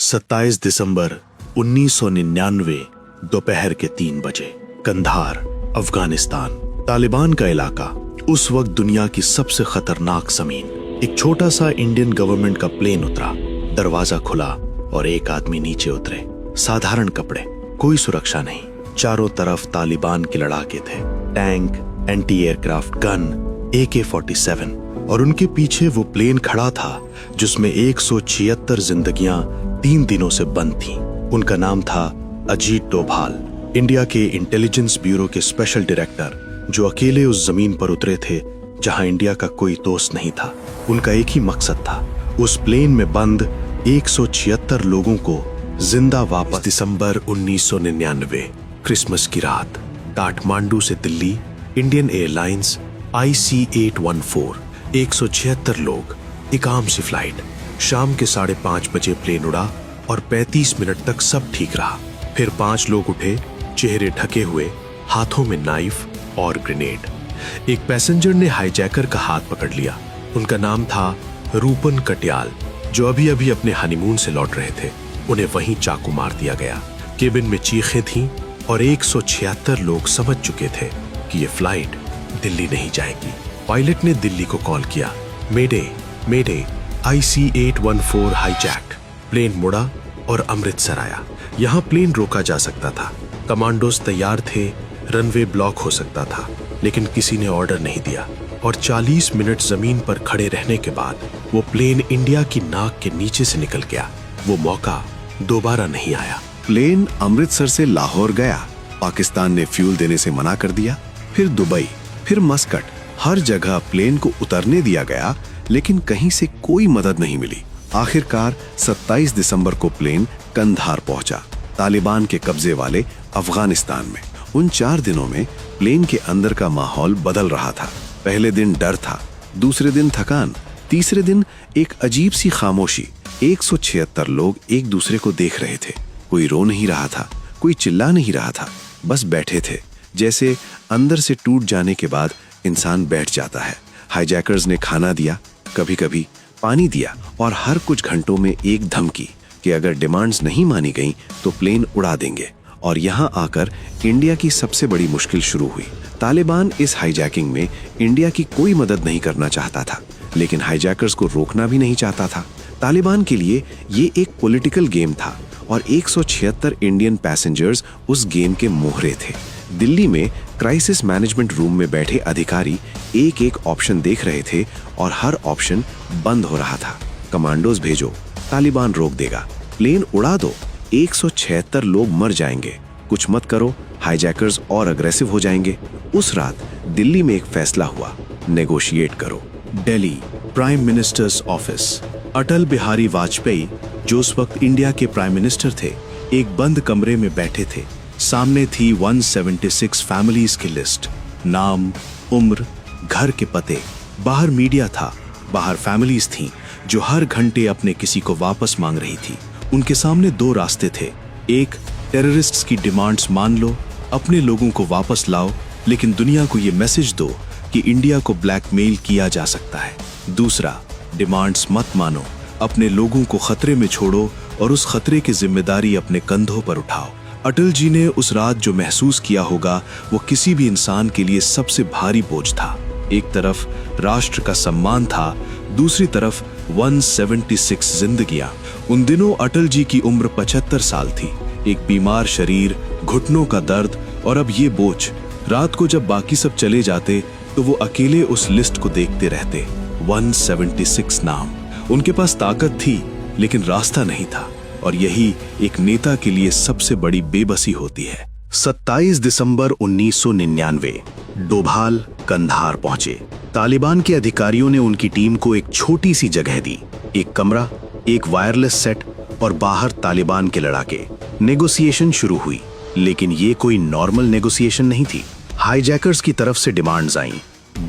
27 दिसंबर 1999 दोपहर के 3 बजे कंधार, अफगानिस्तान। तालिबान का इलाका, उस वक्त दुनिया की सबसे खतरनाक जमीन। एक छोटा सा इंडियन गवर्नमेंट का प्लेन उतरा, दरवाजा खुला और एक आदमी नीचे उतरे। साधारण कपड़े, कोई सुरक्षा नहीं। चारों तरफ तालिबान के लड़ाके थे, tank, anti aircraft gun, AK-47, और उनके पीछे वो प्लेन खड़ा था जिसमें 176 जिंदगियां 3 दिनों से बंद थीं। उनका नाम था अजीत डोभाल, इंडिया के इंटेलिजेंस ब्यूरो के स्पेशल डायरेक्टर, जो अकेले उस जमीन पर उतरे थे जहां इंडिया का कोई दोस्त नहीं था। उनका एक ही मकसद था, उस प्लेन में बंद 176 लोगों को जिंदा वापस। दिसंबर 1999, क्रिसमस की रात, काठमांडू से दिल्ली, इंडियन एयरलाइंस IC-814, 176 लोग, एक आम सी फ्लाइट। शाम के 5:30 बजे प्लेन उड़ा और 35 मिनट तक सब ठीक रहा। फिर 5 लोग उठे, चेहरे ढके हुए, हाथों में नाइफ और ग्रेनेड। एक पैसेंजर ने हाईजैकर का हाथ पकड़ लिया। उनका नाम था रूपन कटियाल, जो अभी अभी अपने हनीमून से लौट रहे थे। उन्हें वहीं चाकू मार दिया गया। केबिन में चीखें थीं और 176 लोग समझ चुके थे कि ये फ्लाइट दिल्ली नहीं जाएगी। पायलट ने दिल्ली को कॉल किया, मेडे मेडे, IC-814 हाईजैक्ड। प्लेन मुड़ा और अमृतसर आया। यहाँ प्लेन रोका जा सकता था, कमांडोज तैयार थे, रनवे ब्लॉक हो सकता था, लेकिन किसी ने ऑर्डर नहीं दिया। और 40 मिनट जमीन पर खड़े रहने के बाद वो प्लेन इंडिया की नाक के नीचे से निकल गया। वो मौका दोबारा नहीं आया। प्लेन अमृतसर से लाहौर गया, पाकिस्तान ने फ्यूल देने से मना कर दिया। फिर दुबई, फिर मस्कट, हर जगह प्लेन को उतरने दिया गया, लेकिन कहीं से कोई मदद नहीं मिली। आखिरकार 27 दिसंबर को प्लेन कंधार पहुंचा, तालिबान के कब्जे वाले अफगानिस्तान में। उन 4 दिनों में प्लेन के अंदर का माहौल बदल रहा था। पहले दिन डर था, दूसरे दिन थकान, तीसरे दिन एक अजीब सी खामोशी। 176 लोग एक दूसरे को देख रहे थे। कोई रो नहीं रहा था, कोई चिल्ला नहीं रहा था, बस बैठे थे, जैसे अंदर से टूट जाने के बाद इंसान बैठ जाता है। हाईजैकर्स ने खाना दिया, कभी कभी पानी दिया, और हर कुछ घंटों में एक धमकी कि अगर डिमांड्स नहीं मानी गईं तो प्लेन उड़ा देंगे। और यहाँ आकर इंडिया की सबसे बड़ी मुश्किल शुरू हुई। तालिबान इस हाईजैकिंग में इंडिया की कोई मदद नहीं करना चाहता था, लेकिन हाईजैकर्स को रोकना भी नहीं चाहता था। तालिबान के लिए ये एक पॉलिटिकल गेम था और 176 इंडियन पैसेंजर्स उस गेम के मोहरे थे। दिल्ली में क्राइसिस मैनेजमेंट रूम में बैठे अधिकारी एक एक ऑप्शन देख रहे थे और हर ऑप्शन बंद हो रहा था। कमांडोज भेजो, तालिबान रोक देगा। प्लेन उड़ा दो, 176 लोग मर जाएंगे। कुछ मत करो, हाईजैकर्स और अग्रेसिव हो जाएंगे। उस रात दिल्ली में एक फैसला हुआ, नेगोशिएट करो। Delhi, prime minister's office. Atal Bihari Vajpayee, जो उस वक्त इंडिया के प्राइम मिनिस्टर थे, एक बंद कमरे में बैठे थे। सामने थी 176 फैमिलीज की लिस्ट, नाम, उम्र, घर के पते। बाहर मीडिया था, बाहर फैमिलीज थीं जो हर घंटे अपने किसी को वापस मांग रही थी। उनके सामने 2 रास्ते थे। एक, टेररिस्ट्स की डिमांड्स मान लो, अपने लोगों को वापस लाओ, लेकिन दुनिया को ये मैसेज दो कि इंडिया को ब्लैकमेल किया जा सकता है। दूसरा, डिमांड्स मत मानो, अपने लोगों को खतरे में छोड़ो और उस खतरे की जिम्मेदारी अपने कंधों पर उठाओ। अटल जी ने उस रात जो महसूस किया होगा, वो किसी भी इंसान के लिए सबसे भारी बोझ था। एक तरफ राष्ट्र का सम्मान था, दूसरी तरफ 176 जिंदगियां। उन दिनों अटल जी की उम्र 75 साल थी। एक बीमार शरीर, घुटनों का दर्द और अब ये बोझ। रात को जब बाकी सब चले जाते तो वो अकेले उस लिस्ट को देखते रहते। 176 नाम। उनके पास ताकत थी, लेकिन रास्ता नहीं था, और यही एक नेता के लिए सबसे बड़ी बेबसी होती है। 27 दिसंबर 1999, डोभाल कंधार पहुंचे। तालिबान के अधिकारियों ने उनकी टीम को एक छोटी सी जगह दी, एक कमरा, एक वायरलेस सेट और बाहर तालिबान के लड़ाके। नेगोशिएशन शुरू हुई, लेकिन ये कोई नॉर्मल नेगोशिएशन नहीं थी। हाईजैकर्स की तरफ से डिमांड्स आईं,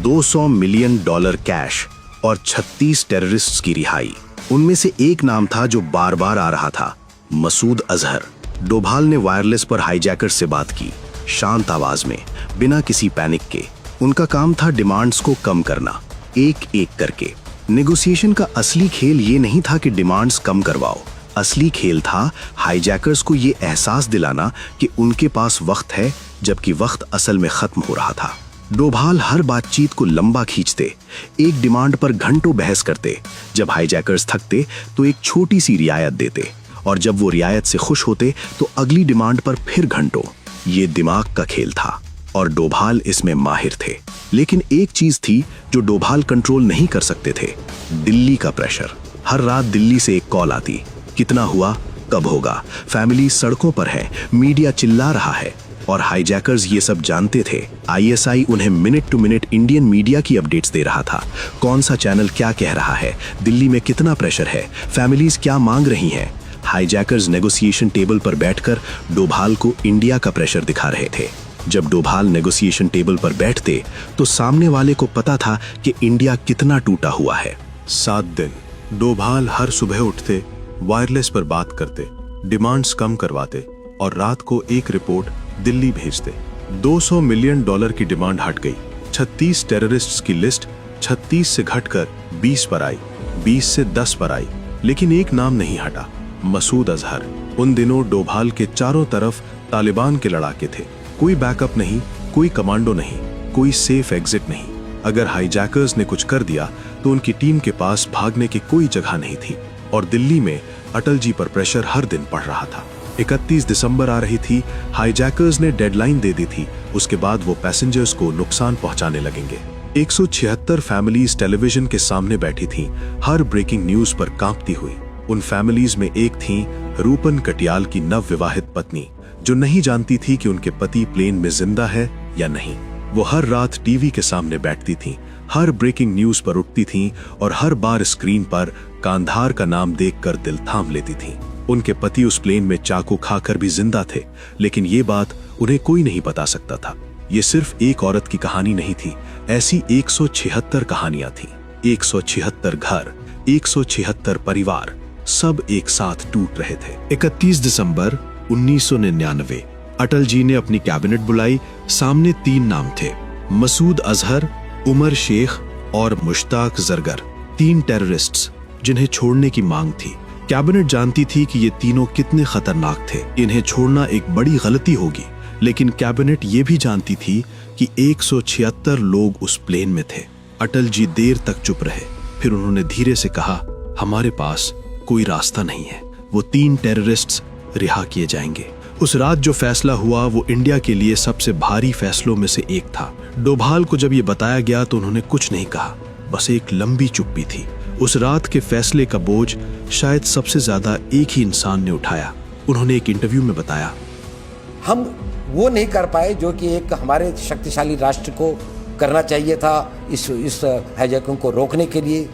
$200 मिलियन कैश और 36 टेररिस्ट्स की रिहाई। उनमें से एक नाम था जो बार बार आ रहा था, मसूद अजहर। डोभाल ने वायरलेस पर हाईजैकर से बात की, शांत आवाज में, बिना किसी पैनिक के। उनका काम था डिमांड्स को कम करना, एक एक करके। नेगोशिएशन का असली खेल ये नहीं था कि डिमांड्स कम करवाओ, असली खेल था हाईजैकर्स को ये एहसास दिलाना कि उनके पास वक्त है, जबकि वक्त असल में खत्म हो रहा था। डोभाल हर बातचीत को लंबा खींचते, एक डिमांड पर घंटों बहस करते। जब हाईजैकर्स थकते तो एक छोटी सी रियायत देते, और जब वो रियायत से खुश होते तो अगली डिमांड पर फिर घंटों। ये दिमाग का खेल था और डोभाल इसमें माहिर थे। लेकिन एक चीज थी जो डोभाल कंट्रोल नहीं कर सकते थे, दिल्ली का प्रेशर। हर रात दिल्ली से एक कॉल आती, कितना हुआ, कब होगा, फैमिली सड़कों पर है, मीडिया चिल्ला रहा है। और हाईजैकर्स ये सब जानते थे। आईएसआई उन्हें minute to minute Indian media की अपडेट्स दे रहा था। कौन सा चैनल क्या कह रहा है, दिल्ली में कितना प्रेशर है, फैमिलीज क्या मांग रही हैं। हाईजैकर्स नेगोशिएशन टेबल पर बैठकर डोभाल को इंडिया का प्रेशर दिखा रहे थे। जब डोभाल नेगोशिएशन टेबल पर बैठते तो सामने वाले को पता था कि इंडिया कितना टूटा हुआ है। 7 दिन डोभाल हर सुबह उठते, वायरलेस पर बात करते, डिमांड्स कम करवाते और रात को एक रिपोर्ट दिल्ली भेजते। $200 मिलियन की डिमांड हट गई। 36 टेररिस्ट्स की लिस्ट 36 से घटकर 20 पर आई, 20 से 10 पर आई, लेकिन एक नाम नहीं हटा, मसूद अजहर। उन दिनों डोभाल के चारों तरफ तालिबान के लड़ाके थे। कोई बैकअप नहीं, कोई कमांडो नहीं, कोई सेफ एग्जिट नहीं। अगर हाईजैकर्स ने कुछ कर दिया तो उनकी टीम के पास भागने की कोई जगह नहीं थी। और दिल्ली में अटल जी पर प्रेशर हर दिन बढ़ रहा था। 31 दिसंबर आ रही थी, हाईजैकर्स ने डेडलाइन दे दी थी, उसके बाद वो पैसेंजर्स को नुकसान पहुंचाने लगेंगे। 176 फैमिलीज टेलीविजन के सामने बैठी थीं, हर ब्रेकिंग न्यूज पर कांपती हुई। उन फैमिलीज में एक थी रूपन कटियाल की नवविवाहित पत्नी, जो नहीं जानती थी कि उनके पति प्लेन में जिंदा है या नहीं। वो हर रात टीवी के सामने बैठती थीं, हर ब्रेकिंग न्यूज पर उठती थीं और हर बार स्क्रीन पर कांधार का नाम देखकर दिल थाम लेती थीं। उनके पति उस प्लेन में चाकू खाकर भी जिंदा थे, लेकिन ये बात उन्हें कोई नहीं बता सकता था। ये सिर्फ एक औरत की कहानी नहीं थी, ऐसी 176 कहानियां थीं। 176 घर, 176 परिवार, सब एक साथ टूट रहे थे। 31 दिसंबर 1999 अटल जी ने अपनी कैबिनेट बुलाई। सामने 3 नाम थे, मसूद अजहर, उमर शेख और मुश्ताक जरगर। 3 टेररिस्ट्स जिन्हें छोड़ने की मांग थी। कैबिनेट जानती थी कि ये तीनों कितने खतरनाक थे, इन्हें छोड़ना एक बड़ी गलती होगी। लेकिन कैबिनेट ये भी जानती थी कि 176 लोग उस प्लेन में थे। अटल जी देर तक चुप रहे, फिर उन्होंने धीरे से कहा, हमारे पास कोई रास्ता नहीं है, वो 3 टेररिस्ट्स रिहा किए जाएंगे। उस रात जो फैसला हुआ वो इंडिया के लिए सबसे भारी फैसलों में से एक था। डोभाल को जब ये बताया गया तो उन्होंने कुछ नहीं कहा, बस एक लंबी चुप्पी थी। उस रात के फैसले का बोझ शायद सबसे ज्यादा एक ही इंसान ने उठाया। उन्होंने एक इंटरव्यू में बताया, हम वो नहीं कर पाए जो कि एक हमारे शक्तिशाली राष्ट्र को करना चाहिए था, इस हाईजैकिंग को रोकने के लिए,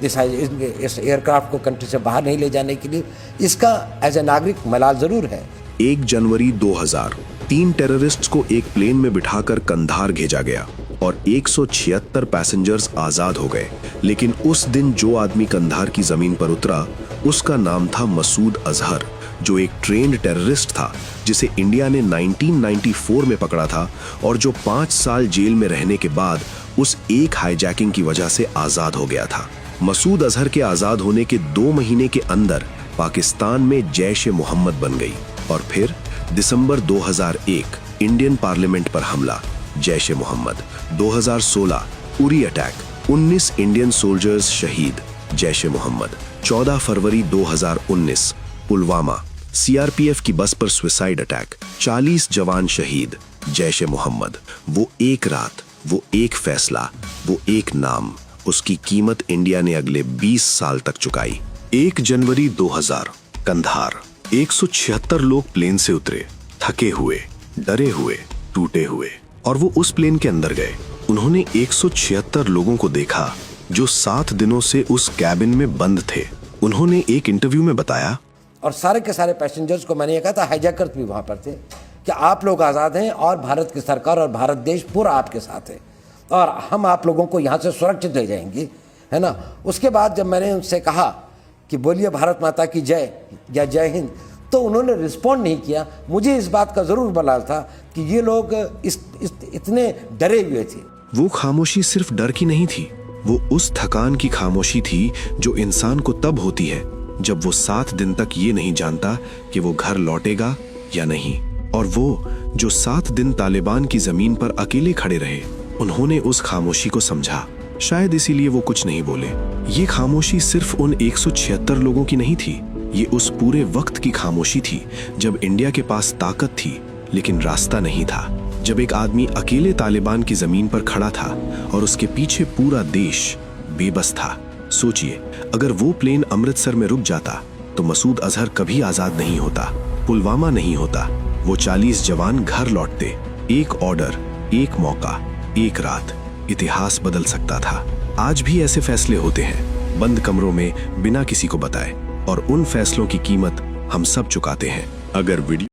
इस एयरक्राफ्ट को कंट्री से बाहर नहीं ले जाने के लिए। इसका एज ए नागरिक मलाल जरूर है। 1 जनवरी 2000 3 टेररिस्ट्स को एक प्लेन में बिठाकर कंधार भेजा गया और 176 पैसेंजर्स आजाद हो गए। लेकिन उस दिन जो आदमी कंधार की जमीन पर उतरा, उसका नाम था मसूद अजहर, जो एक ट्रेंड टेररिस्ट था जिसे इंडिया ने 1994 में पकड़ा था और जो 5 साल जेल में रहने के बाद उस एक हाईजैकिंग की वजह से आजाद हो गया था। मसूद अजहर के आजाद होने के 2 महीने के अंदर पाकिस्तान में जैश-ए-मोहम्मद बन गई और फिर दिसंबर 2001 इंडियन पार्लियामेंट पर हमला, Jaish-e-Mohammed. 2016 Uri attack, 19 Indian soldiers शहीद, जैश-ए-मोहम्मद। 14 फरवरी 2019 पुलवामा, सीआरपीएफ की बस पर सुसाइड अटैक, 40 जवान शहीद, जैश-ए-मोहम्मद। वो एक रात, वो एक फैसला, वो एक नाम, उसकी कीमत इंडिया ने अगले 20 साल तक चुकाई। 1 जनवरी 2000 कंधार, 176 लोग प्लेन से उतरे, थके हुए, डरे हुए, टूटे हुए, और वो उस प्लेन के अंदर गए। उन्होंने 176 लोगों को देखा जो 7 दिनों से उस कैबिन में बंद थे। उन्होंने एक इंटरव्यू में बताया, और सारे के सारे पैसेंजर्स को मैंने ये कहा था, हाईजैकर्स भी वहाँ पर थे, कि आप लोग आज़ाद हैं और भारत की सरकार और भारत देश पूरा आपके साथ है और हम आप लोगों को यहाँ से सुरक्षित ले जाएंगे, है ना। उसके बाद जब मैंने उनसे कहा कि बोलिए भारत माता की जय या जय हिंद, तो उन्होंने रिस्पॉन्ड नहीं किया। मुझे इस बात का ज़रूर मलाल था कि ये लोग इतने डरे हुए थे। वो खामोशी सिर्फ डर की नहीं थी, वो उस थकान की खामोशी थी जो इंसान को तब होती है जब वो 7 दिन तक ये नहीं जानता कि वो घर लौटेगा या नहीं। और वो जो 7 दिन तालिबान की जमीन पर अकेले खड़े रहे, उन्होंने उस खामोशी को समझा। शायद इसीलिए वो कुछ नहीं बोले। ये खामोशी सिर्फ उन 176 लोगों की नहीं थी, ये उस पूरे वक्त की खामोशी थी जब इंडिया के पास ताकत थी लेकिन रास्ता नहीं था। जब एक आदमी अकेले तालिबान की जमीन पर खड़ा था और उसके पीछे पूरा देश बेबस था। सोचिए, अगर वो प्लेन अमृतसर में रुक जाता तो मसूद अजहर कभी आजाद नहीं होता, पुलवामा नहीं होता, वो 40 जवान घर लौटते। एक ऑर्डर, एक मौका, एक रात, इतिहास बदल सकता था। आज भी ऐसे फैसले होते हैं, बंद कमरों में, बिना किसी को बताए, और उन फैसलों की कीमत हम सब चुकाते हैं। अगर वीडियो